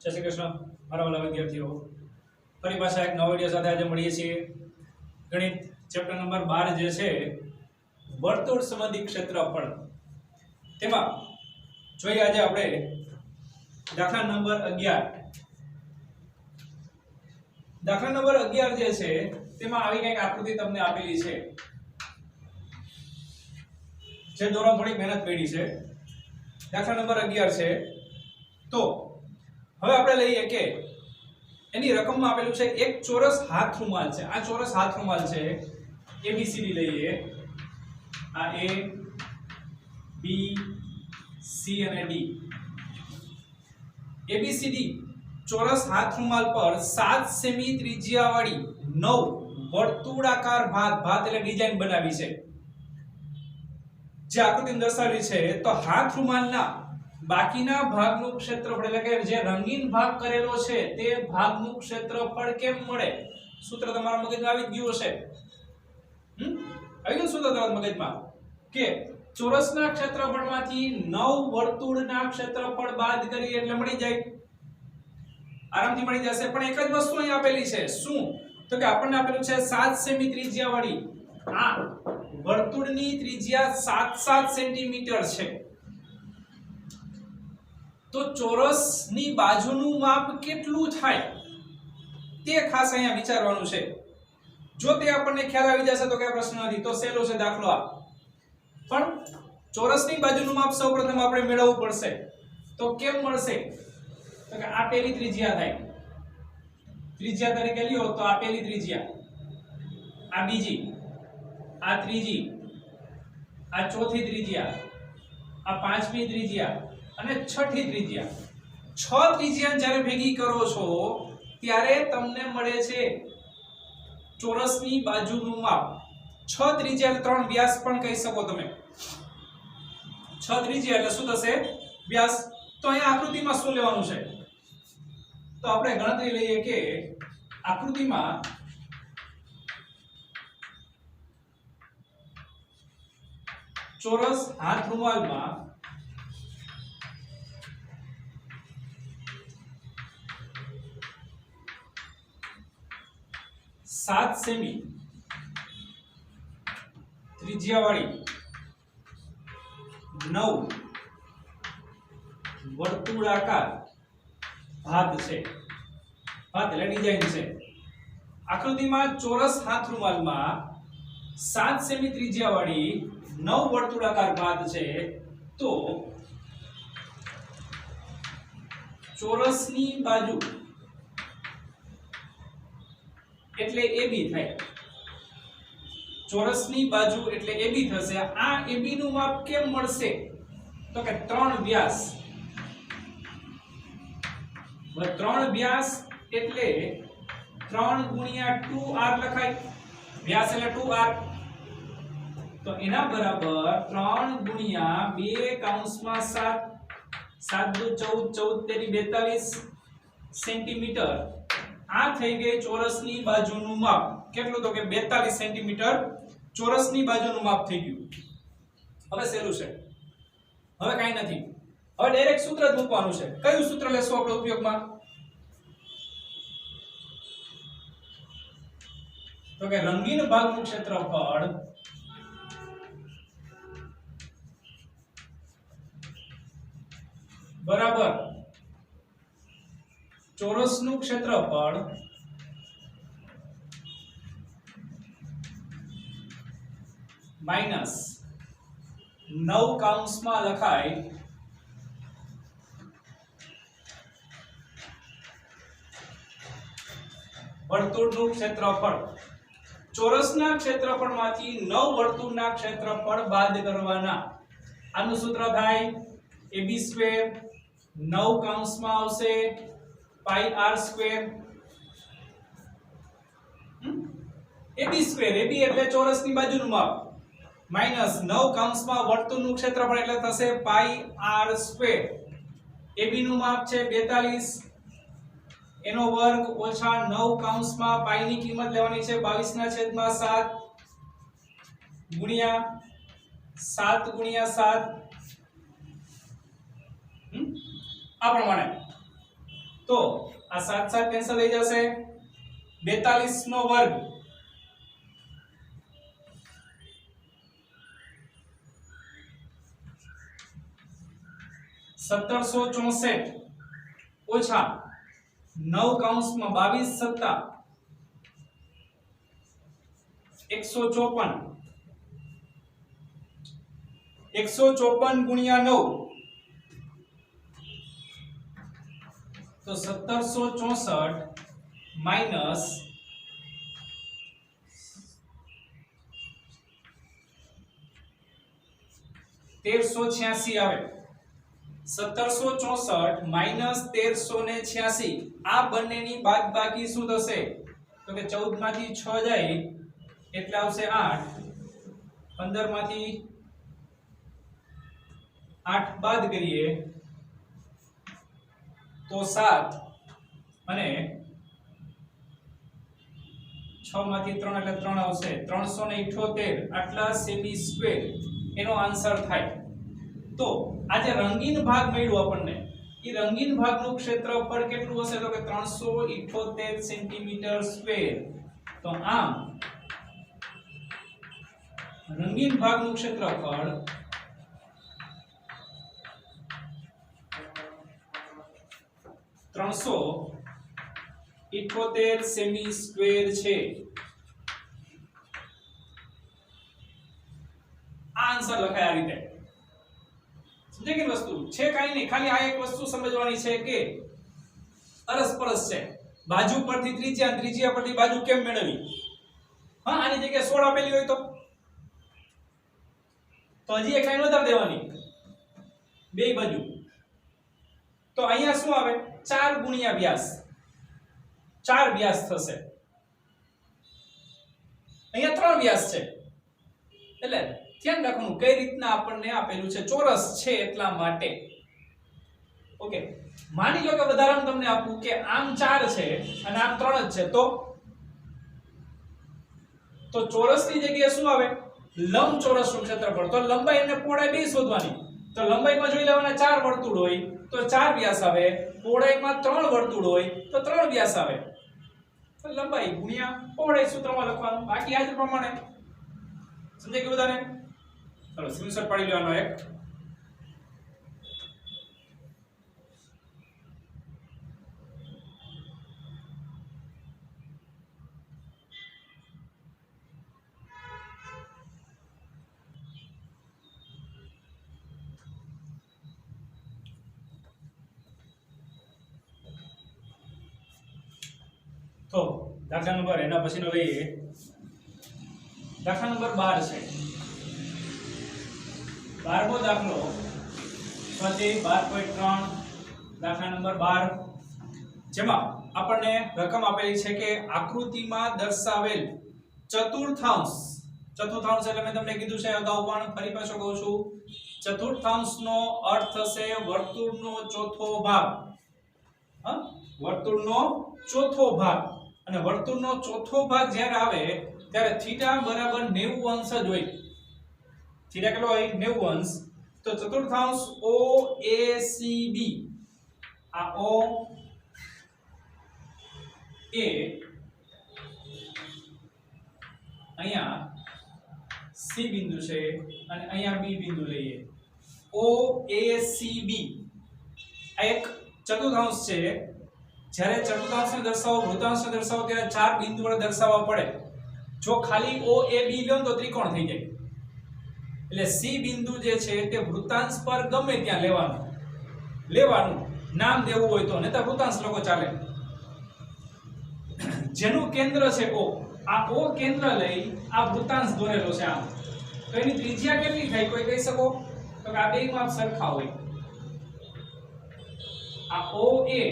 જય શ્રી કૃષ્ણ મારા વાલા વિદ્યાર્થીઓ, ફરી પાછા એક નવા વિડિયો સાથે આજે મળીએ છીએ. ગણિત ચેપ્ટર નંબર 12 જે છે વર્તુળ સંબંધી ક્ષેત્રફળ, તેમાં જોઈએ આજે આપણે દાખલા નંબર 11. દાખલા નંબર 11 જે છે તેમાં આવી કંઈક આકૃતિ તમને આપેલી છે, જે દોરવા થોડી મહેનત પડી છે. દાખલા નંબર 11 છે. તો હવે આપણે લઈએ કે એની રકમમાં આપેલું છે એક ચોરસ હાથ રૂમાલ છે. આ ચોરસ હાથ રૂમાલ છે. ABCD લઈએ, આ A B C અને D. ABCD ચોરસ હાથ રૂમાલ પર 7 સેમી ત્રિજ્યાવાળી 9 વર્તુળાકાર ભાત એટલે ડિઝાઇન બનાવી છે. જે આકૃતિમાં દર્શાવી છે તો હાથ રૂમાલના બાકીના ભાગનું ક્ષેત્રફળ એટલે કે જે રંગીન ભાગ કરેલો છે તે ભાગનું ક્ષેત્રફળ કેમ મળે? સૂત્ર તમારા મગજમાં આવી ગયું હશે. આવી ગયું સૂત્ર તમારા મગજમાં કે ચોરસના ક્ષેત્રફળમાંથી 9 વર્તુળના ક્ષેત્રફળ બાદ કરીએ એટલે મળી જાય, આરામથી મળી જશે. પણ એક જ વસ્તુ અહીં આપેલી છે. શું? તો કે આપણને આપેલું છે 7 સેમી ત્રિજ્યાવાળી આ વર્તુળની ત્રિજ્યા 7 સેન્ટીમીટર છે. તો ચોરસની બાજુનું માપ કેટલું થાય તે ખાસ અહીંયા વિચારવાનું છે. જો તે આપણને ખ્યાલ આવી જશે તો કઈ પ્રશ્ન નથી, તો સહેલો છે દાખલો આ. પણ ચોરસની બાજુનું માપ સૌપ્રથમ આપણે મેળવવું પડશે. તો કેમ મળશે? તો કે આ પહેલી ત્રિજ્યા થાય, ત્રિજ્યા તરીકે લ્યો તો આ પહેલી ત્રિજ્યા, આ બીજી, આ ત્રીજી, આ ચોથી ત્રિજ્યા, આ પાંચમી ત્રિજ્યા અને છઠ્ઠી ત્રિજ્યા. 6 ત્રિજ્યા જ્યારે ભેગી કરો છો ત્યારે તમને મળે છે ચોરસની બાજુનું માપ. 6 ત્રિજ્યા એટલે 3 વ્યાસ પણ કહી શકો તમે. 6 ત્રિજ્યા એટલે શું થશે? વ્યાસ. તો અહીંયા આકૃતિમાં શું લેવાનું છે? તો આપણે ગણતરી લઈએ કે આકૃતિમાં ચોરસ હાથ રૂમાલમાં 7 સેમી ત્રિજ્યાવાળી 9 વર્તુળાકાર ભાત છે. ભાત એટલે ડિઝાઇન છે. આકૃતિમાં ચોરસ હાથ રૂમાલમાં 7 સેમી ત્રિજ્યાવાળી 9 વર્તુળાકાર ભાત છે. તો ચોરસની બાજુ એટલે AB થાય. ચોરસની બાજુ એટલે AB થશે. આ AB નું માપ કેમ મળશે? તો કે 3 વ્યાસ. 3 વ્યાસ એટલે 3 ગુણ્યા 2r લખાય. વ્યાસ એટલે 2r. તો એના બરાબર 3 ગુણ્યા 2 કૌંસમાં 7, 7 દુ 14, 14 તેરી 42 સેન્ટીમીટર. આ થઈ ગઈ ચોરસની બાજુનું માપ. કેટલું? તો કે 42 સેન્ટીમીટર ચોરસની બાજુનું માપ થઈ ગયું. હવે સહેલું છે, હવે કાઈ નથી. હવે ડાયરેક્ટ સૂત્ર જ મૂકવાનું છે. કયું સૂત્ર લેશો આપણે ઉપયોગમાં? તો કે રંગીન ભાગનું ક્ષેત્રફળ બરાબર ચોરસનું ક્ષેત્રફળ માઈનસ 9 કૌંસમાં લખાય વર્તુળનું ક્ષેત્રફળ. ચોરસના ક્ષેત્રફળમાંથી 9 વર્તુળના ક્ષેત્રફળ બાદ કરવાના. આનું સૂત્ર થાય AB², 9 કૌંસમાં આવશે પાઈ r². AB² AB એટલે ચોરસની બાજુનું માપ માઈનસ 9 કૌંસમાં વર્તુળનું ક્ષેત્રફળ એટલે થશે પાઈ r². AB નું માપ છે 42 એનો વર્ગ ઓછા 9 કૌંસમાં પાઈ ની કિંમત લેવાની છે 22/7 ગુણ્યા 7 આ પ્રમાણે. તો આ 7 7 કેન્સલ થઈ જશે 42 નો વર્ગ 1764 ઓછા 9 કૌંસમાં 22 સત્તા 154 154 ગુણ્યા 9 તો 1764 માઈનસ 1386 આવે 1764 માઈનસ 1386 આ બંનેની બાદબાકી શું થશે તો કે 14 માંથી 6 જાય એટલે આવશે 8 15 માંથી 8 બાદ કરીએ તો 7 અને 6 માંથી 3 એટલે 3 આવશે 378 આટલા સેમી સ્ક્વેર એનો આન્સર થાય તો આ જે રંગીન ભાગ મળ્યો આપણને એ રંગીન ભાગનું ક્ષેત્રફળ કેટલું હશે તો કે 378 સેન્ટીમીટર સ્ક્વેર તો આમ રંગીન ભાગનું ક્ષેત્રફળ 378 સેમી સ્ક્વેર છે આ આન્સર લખાય આ રીતે સમજે કે વસ્તુ છે કાઈ નહીં ખાલી આ એક વસ્તુ સમજવાની છે કે અરસપરસ છે બાજુ પરથી ત્રિજ્યા ત્રિજ્યા પરથી બાજુ કેમ મેળવવી હા આની જગ્યાએ 16 આપેલી હોય તો હજી એક લાઈન વધારે દેવાની બે બાજુ તો અહીંયા શું આવે 4 ગુણ્યા વ્યાસ 4 વ્યાસ થશે અહીંયા 3 વ્યાસ છે એટલે ધ્યાન રાખવાનું કઈ રીતના આપણને આપેલું છે ચોરસ છે એટલા માટે ઓકે માની લો કે વધારામાં તમને આપું કે આમ 4 છે અને આમ 3 જ છે તો ચોરસની જગ્યાએ શું આવે લંબચોરસનું ક્ષેત્રફળ તો લંબાઈ અને પહોળાઈ બે શોધવાની તો લંબાઈમાં જોઈ લેવાના 4 વર્તુળ હોય તો 4 વ્યાસ આવે પહોળાઈમાં 3 વર્તુળ હોય તો 3 વ્યાસ આવે તો લંબાઈ ગુણ્યા પહોળાઈ સૂત્રમાં લખવાનું બાકી આ જ પ્રમાણે સમજાય કે બધાને ચલો સ્ક્રીનશોટ પાડી લેવાનો એક તો દાખલા નંબર એના પછીનો લઈએ દાખલા નંબર 12 છે 12મો દાખલો સ્વાધ્યાય 12.3 દાખલા નંબર 12 જેમાં આપણને રકમ આપેલી છે કે આકૃતિમાં દર્શાવેલ ચતુર્થાંશ એટલે મેં તમને કીધું છે અગાઉ પણ ફરી પાછો કહું છું ચતુર્થાંશનો અર્થ થશે વર્તુળનો ચોથો ભાગ વર્તુળનો ચોથો ભાગ અને વર્તુળનો ચોથો ભાગ જ્યારે આવે ત્યારે થીટા બરાબર 90 અંશ જ હોય થીટા કેટલો હોય 90 અંશ તો ચતુર્થાંશ OACB આ O A અહીંયા C બિંદુ છે અને અહીંયા B બિંદુ લઈએ OACB આ એક ચતુર્થાંશ છે જ્યારે ચતુર્થાંશને દર્શાવો વૃત્તાંશને દર્શાવો ત્યારે 4 બિંદુ વડે દર્શાવવા પડે જો ખાલી OAB લો તો ત્રિકોણ થઈ જાય એટલે C બિંદુ જે છે તે વૃત્તાંશ પર ગમે ત્યાં લેવાનું નામ દેવું હોય તો નહીતર વૃત્તાંશ લોકો ચાલે જેનું કેન્દ્ર છે O આ O કેન્દ્ર લઈ આ વૃત્તાંશ દોરેલો છે આમ તો એની ત્રિજ્યા કેટલી થાય કોઈ કહી શકો તો કે આ બે માપ સરખા હોય આ OA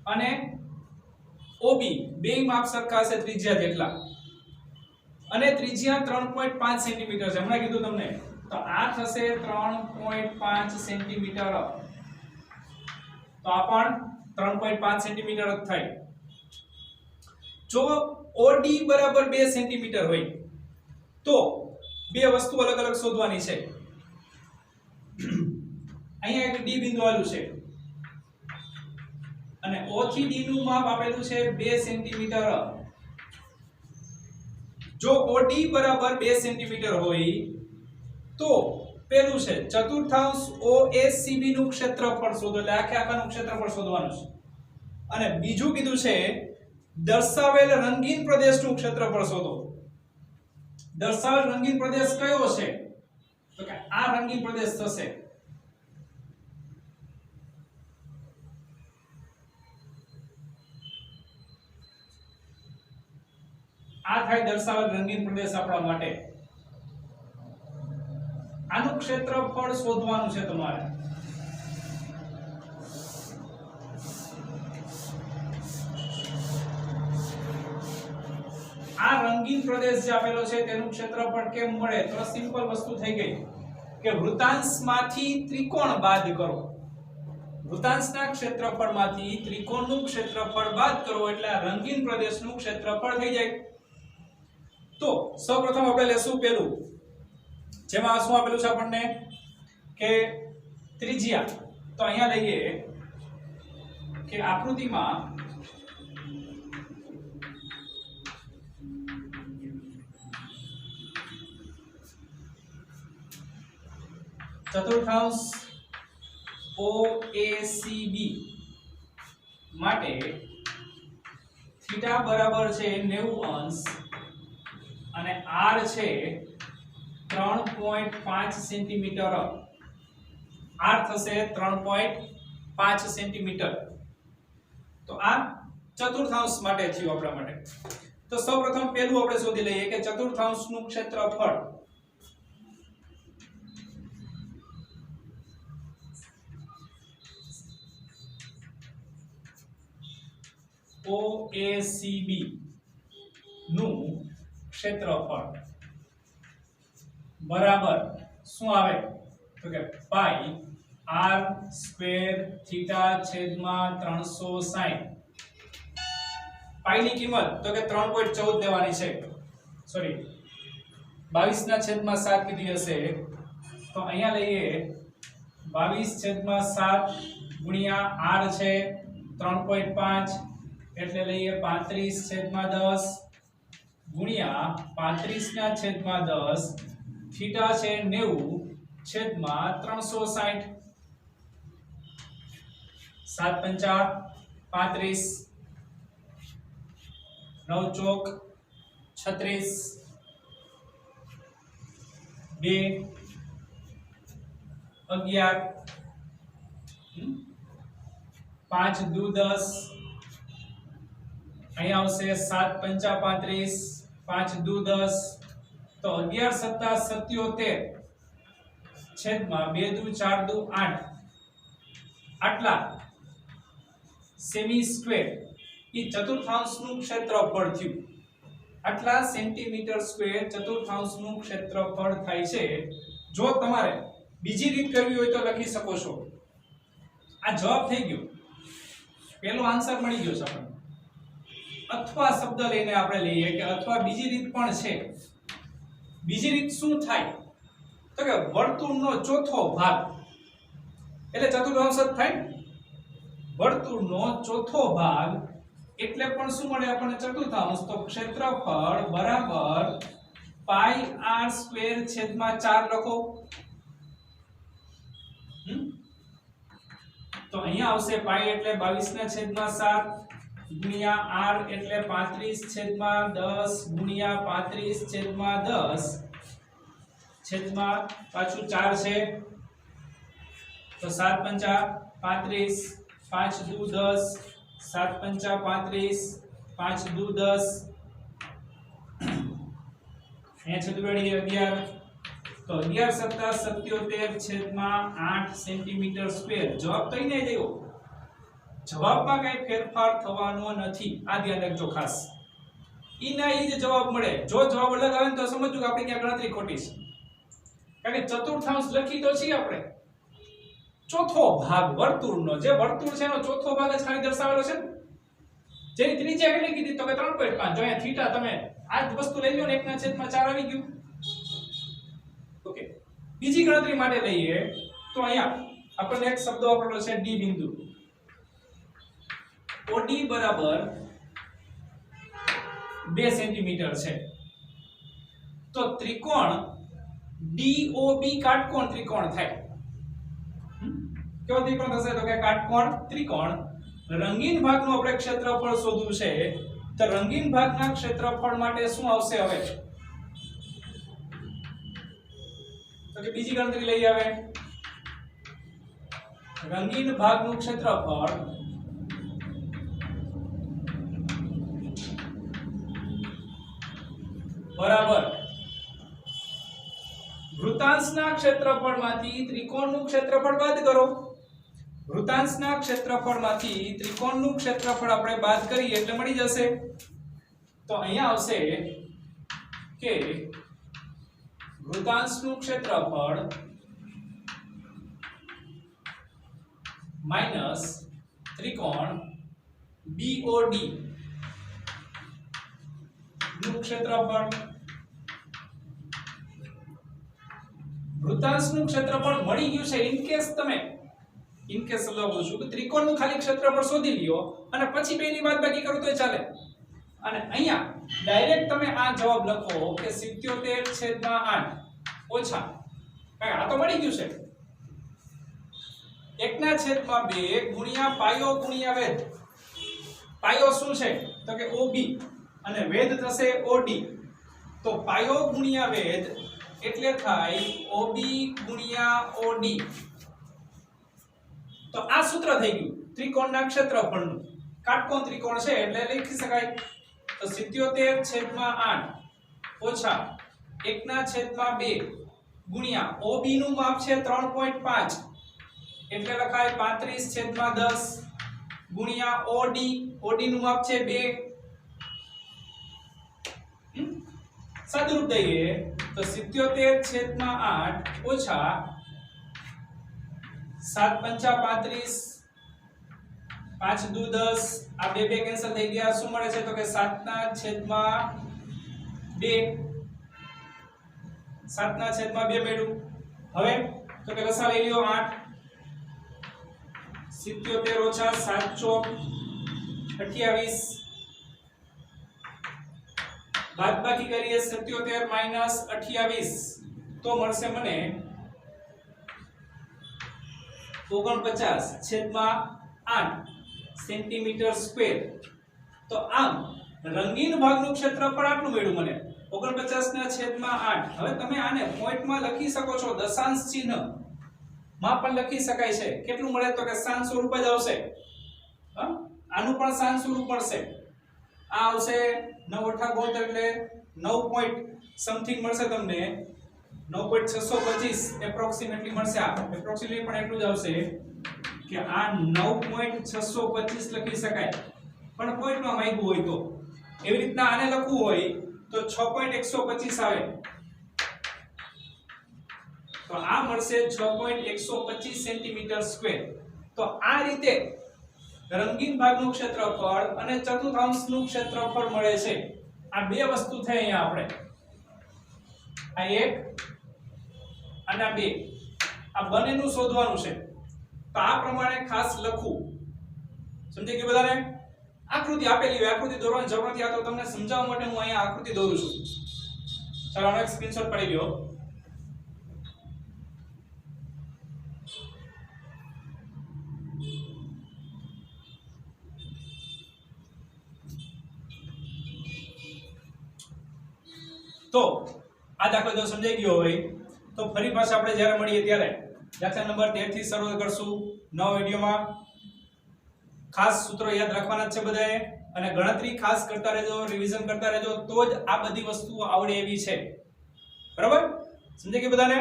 અને OB બે માપ સરખા છે ત્રિજ્યા જેટલા અને ત્રિજ્યા 3.5 સેન્ટીમીટર છે હમણાં કીધું તમને તો આ થશે 3.5 સેન્ટીમીટર તો આ પણ 3.5 સેન્ટીમીટર જ થાય જો OD બરાબર 2 સેન્ટીમીટર હોય તો બે વસ્તુ અલગ અલગ શોધવાની છે અહીંયા એક D બિંદુ આવેલું છે અને O થી D નું માપ આપેલું છે 2 સેન્ટીમીટર. જો OD બરાબર 2 સેન્ટીમીટર હોય તો પેલું છે ચતુર્થાંશ OACB નું ક્ષેત્રફળ શોધો, એટલે આખે આખાનું ક્ષેત્રફળ શોધવાનું છે. અને બીજું કીધું છે દર્શાવેલ રંગીન પ્રદેશનું ક્ષેત્રફળ શોધો. દર્શાવેલ રંગીન પ્રદેશ કયો છે? તો કે આ રંગીન પ્રદેશ થશે. આ થાય દર્શાવેલ રંગીન પ્રદેશ આપણા માટે. આનું ક્ષેત્રફળ શોધવાનું છે તમારે. આ રંગીન પ્રદેશ જે આપેલો છે તેનું ક્ષેત્રફળ કેમ મળે? તો સિમ્પલ વસ્તુ થઈ ગઈ કે વૃત્તાંશમાંથી ત્રિકોણ બાદ કરો. વૃત્તાંશના ક્ષેત્રફળમાંથી ત્રિકોણનું ક્ષેત્રફળ બાદ કરો એટલે આ રંગીન પ્રદેશનું ક્ષેત્રફળ થઈ જાય. તો સૌપ્રથમ આપણે લેશું પેલું, જેમાં શું આપેલું છે આપણને કે ત્રિજ્યા. તો અહીંયા લઈએ કે આકૃતિમાં ચતુર્થાંશ OACB માટે થીટા બરાબર છે 90 અંશ અને r છે 3.5 સેન્ટીમીટર. r થશે 3.5 સેન્ટીમીટર. તો આ ચતુર્થાંશ માટે થયું આપણા માટે. તો સૌપ્રથમ પહેલું આપણે શોધી લઈએ કે ચતુર્થાંશનું ક્ષેત્રફળ. OACB નું ક્ષેત્રફળ બરાબર શું આવે? તો કે પાઈ r સ્ક્વેર થીટા છેદમાં 360. પાઈ ની કિંમત તો કે 3.14 લેવાની છે. સોરી 22 ના છેદમાં 7 કીધી હશે. તો અહીંયા લઈએ 22/7 ગુણ્યા r છે 3.5 એટલે લઈએ 35/10 ગુણ્યા 35/10 થીટા છે 90/360. 7 × 5 = 35, 9 ચોક 36, 2 11, 5 દુ 10. અહીંયા આવશે 7 × 35, 5 દુ 10. તો 11 × 7 = 77 છેદમાં 2 દુ 4 દુ 8. આટલા સેમી સ્ક્વેર એ ચતુર્થાંશનું ક્ષેત્રફળ થયું. આટલા સેન્ટીમીટર સ્ક્વેર ચતુર્થાંશનું ક્ષેત્રફળ થાય છે. જો તમારે બીજી રીત કરવી હોય તો લખી શકો છો. આ જવાબ થઈ ગયો, પહેલો આન્સર મળી ગયો છે આપણને. અથવા શબ્દ લઈને આપણે લઈએ કે અથવા બીજી રીત પણ છે. બીજી રીત શું થાય? તો કે વર્તુળનો ચોથો ભાગ એટલે ચતુર્થાંશ જ થાય ને. વર્તુળનો ચોથો ભાગ એટલે પણ શું મળે આપણને? ચતુર્થાંશ. તો ક્ષેત્રફળ બરાબર પાઈ r સ્ક્વેર છેદમાં 4 લખો. તો અહીંયા આવશે પાઈ એટલે 22/7 ગુણ્યા r એટલે 35/10 ગુણ્યા 35/10 છેદમાં પાછું 4 છે. તો 7 × 35, 5 દુ 10, 7 × 35, 5 દુ 10. અહીંયા છેદવાડી 11. તો 11 × 7 = 77/8 સેન્ટીમીટર સ્ક્વેર. જવાબ કઈ નહીં દેવો, જવાબમાં કઈ ફેરફાર થવાનો નથી. આ ધ્યાન રાખજો ખાસ. ઈના ઈ જ જવાબ મળે. જો જવાબ અલગ આવે તો સમજજો કે આપણે ક્યાં ગણતરી ખોટી છે. કારણ કે ચતુર્થાંશ લખી તો છીએ આપણે, ચોથો ભાગ વર્તુળનો, જે વર્તુળ છે એનો ચોથો ભાગ જ ખાલી દર્શાવેલો છે. જેની ત્રિજ્યા કેટલી કીધી? તો કે 3.5. જો અહીંયા થીટા તમે આ જ વસ્તુ લઈ લો ને 1/4 આવી ગયું. ઓકે, બીજી ગણતરી માટે લઈએ તો અહીંયા આપણને એક શબ્દ વાપરેલો છે ડી બિંદુ. OD બરાબર 2 સેન્ટીમીટર છે તો ત્રિકોણ DOB કાટકોણ ત્રિકોણ થાય. કેવો ત્રિકોણ થશે તો કે કાટકોણ ત્રિકોણ. રંગીન ભાગનું આપણે ક્ષેત્રફળ શોધવું છે તો રંગીન ભાગના ક્ષેત્રફળ માટે શું આવશે હવે તો કે બીજી ગણતરી લઈ આવે. રંગીન ભાગનું ક્ષેત્રફળ બરાબર વૃતાંશના ક્ષેત્રફળમાંથી ત્રિકોણનું ક્ષેત્રફળ બાદ કરો. વૃતાંશના ક્ષેત્રફળમાંથી ત્રિકોણનું ક્ષેત્રફળ આપણે બાદ કરીએ એટલે મળી જશે. તો અહીંયા આવશે કે વૃતાંશનું ક્ષેત્રફળ માઈનસ ત્રિકોણ BOD નું ક્ષેત્રફળ. વૃતાંશનું ક્ષેત્રફળ મળી ગયું છે. ઇન કેસ લખું છું કે ત્રિકોણનું ખાલી ક્ષેત્રફળ શોધી લ્યો અને પછી બેની બાદબાકી કરો તોય ચાલે. અને અહીંયા ડાયરેક્ટ તમે આ જવાબ લખો કે 77/8 ઓછા કઈ આ તો મળી ગયું છે 1/2 ગુણ્યા પાયો ગુણ્યા વેધ. પાયો શું છે તો કે OB અને વેધ થશે OD. તો પાયો ગુણ્યા વેધ એટલે થાય OB ગુણ્યા OD. તો આ સૂત્ર થઈ ગયું ત્રિકોણના ક્ષેત્રફળનું. કાટકોણ ત્રિકોણ છે એટલે લખી શકાય તો 77/8 ઓછા 1/2 ગુણ્યા OB નું માપ છે 3.5 એટલે લખાય 35/10 ગુણ્યા OD નું માપ છે 2. સાદુરૂપ દઈએ તો 77/8 ઓછા 7×5 = 35 5×2 = 10 આ બે કેન્સલ થઈ ગયા. શું મળે છે તો કે 7/2 7/2 મળ્યું. હવે તો કે લસા લઈ લ્યો 8 77 ઓછા 7 ચોક 28 બાદબાકી કરીએ 77 માઈનસ 28 તો મળશે મને 49/8 સેન્ટીમીટર સ્ક્વેર. તો આમ રંગીન ભાગનું ક્ષેત્રફળ આટલું મળ્યું મને 49/8. હવે તમે આને પોઈન્ટમાં લખી શકો છો દશાંશ ચિહ્ન માં પણ લખી શકાય છે. કેટલું મળે તો કે સાંજ સ્વરૂપ જ આવશે. આનું પણ સાંજ સ્વરૂપ મળશે. આ આવશે 9/8 એટલે 9 પોઈન્ટ સમથિંગ મળશે તમને 9.625 એપ્રોક્સિમેટલી મળશે. આ એપ્રોક્સિમેટલી પણ એટલું જ આવશે કે આ 9.625 લખી શકાય પણ પોઈન્ટમાં માંગ્યું હોય તો. એવી રીતના આને લખવું હોય તો 6.125 આવે તો આ મળશે 6.125 સેન્ટીમીટર સ્ક્વેર. તો આ રીતે રંગીન ભાગનું ક્ષેત્રફળ અને ચતુર્થાંશનું ક્ષેત્રફળ મળે છે. આ બે વસ્તુ થઈ અહીંયા આપણે આ એક અને આ બે આ બંનેનું શોધવાનું છે. તો આ પ્રમાણે ખાસ લખવું. સમજી ગયું બધાને? આકૃતિ આપેલી હોય આકૃતિ દોરવાની જરૂર નથી. આ તો તમને સમજાવવા માટે હું અહીંયા આકૃતિ દોરું છું. ચાલો આનો એક સ્ક્રીનશોટ પાડી લ્યો. તો આ દાખલો જો સમજાઈ ગયો હોય તો ફરી પાછા આપણે જ્યારે મળીએ ત્યારે દાખલા નંબર 13 થી શરૂ કરશું નવા વિડિયોમાં. ખાસ સૂત્રો યાદ રાખવાના છે બધાએ અને ગણતરી ખાસ કરતા રહેજો, રિવિઝન કરતા રહેજો તો જ આ બધી વસ્તુઓ આવડે એવી છે. બરાબર? સમજાઈ ગયું બધાને?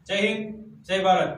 જય હિન્દ, જય ભારત.